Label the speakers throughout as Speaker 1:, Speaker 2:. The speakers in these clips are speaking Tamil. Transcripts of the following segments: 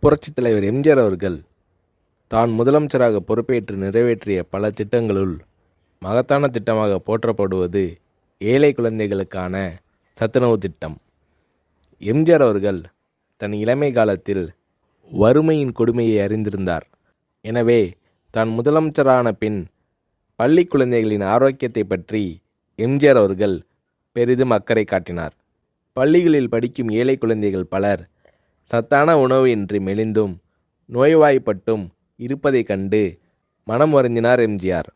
Speaker 1: புரட்சித் தலைவர் எம்ஜிஆர் அவர்கள் தான் முதலமைச்சராக பொறுப்பேற்று நிறைவேற்றிய பல திட்டங்களுள் மகத்தான திட்டமாக போற்றப்படுவது ஏழை குழந்தைகளுக்கான சத்துணவு திட்டம். எம்ஜிஆர் அவர்கள் தன் இளமை காலத்தில் வறுமையின் கொடுமையை அறிந்திருந்தார். எனவே தான் முதலமைச்சரான பின் பள்ளி குழந்தைகளின் ஆரோக்கியத்தை பற்றி எம்ஜிஆர் அவர்கள் பெரிதும் அக்கறை காட்டினார். பள்ளிகளில் படிக்கும் ஏழை குழந்தைகள் பலர் சத்தான உணவு இன்றி மெலிந்தும் நோய்வாய்ப்பட்டும் இருப்பதைக் கண்டு மனம் வருந்தினார் எம்ஜிஆர்.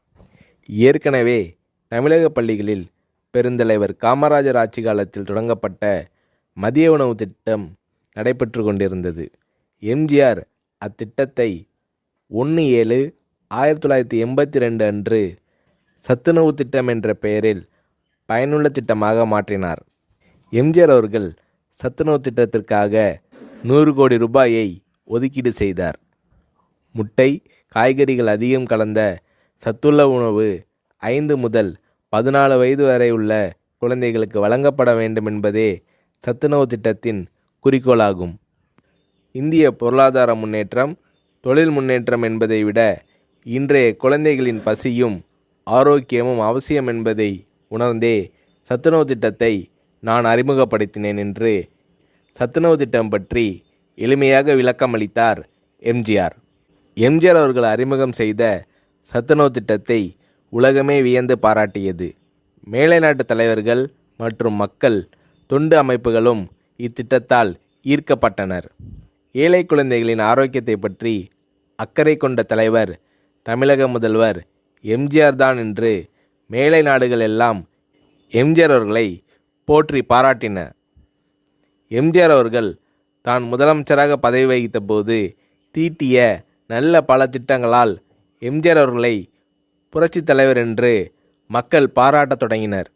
Speaker 1: ஏற்கனவே தமிழக பள்ளிகளில் பெருந்தலைவர் காமராஜர் ஆட்சி காலத்தில் தொடங்கப்பட்ட மதிய உணவு திட்டம் நடைபெற்று கொண்டிருந்தது. எம்ஜிஆர் அத்திட்டத்தை 1/7/1982 அன்று சத்துணவு திட்டம் என்ற பெயரில் பயனுள்ள திட்டமாக மாற்றினார். எம்ஜிஆர் அவர்கள் சத்துணவு திட்டத்திற்காக 100 கோடி ரூபாயை ஒதுக்கீடு செய்தார். முட்டை, காய்கறிகள் அதிகம் கலந்த சத்துள்ள உணவு 5 முதல் 14 வயது வரை உள்ள குழந்தைகளுக்கு வழங்கப்பட வேண்டும் என்பதே சத்துணவு திட்டத்தின் குறிக்கோளாகும். இந்திய பொருளாதார முன்னேற்றம், தொழில் முன்னேற்றம் என்பதை விட இன்றைய குழந்தைகளின் பசியும் ஆரோக்கியமும் அவசியம் என்பதை உணர்ந்தே சத்துணவு திட்டத்தை நான் அறிமுகப்படுத்தினேன் என்று சத்துணவு திட்டம் பற்றி எளிமையாக விளக்கமளித்தார் எம்ஜிஆர். எம்ஜிஆர் அவர்கள் அறிமுகம் செய்த சத்துணவு திட்டத்தை உலகமே வியந்து பாராட்டியது. மேலை நாட்டு தலைவர்கள் மற்றும் மக்கள் தொண்டு அமைப்புகளும் இத்திட்டத்தால் ஈர்க்கப்பட்டனர். ஏழை குழந்தைகளின் ஆரோக்கியத்தை பற்றி அக்கறை கொண்ட தலைவர் தமிழக முதல்வர் எம்ஜிஆர் தான் என்று மேலை நாடுகள் எல்லாம் எம்ஜிஆர் அவர்களை போற்றி பாராட்டின. எம்ஜிஆர் அவர்கள் தான் முதலமைச்சராக பதவி வகித்த போது தீட்டிய நல்ல பல திட்டங்களால் எம்ஜிஆர் அவர்களை புரட்சித் தலைவர் என்று மக்கள் பாராட்டத் தொடங்கினர்.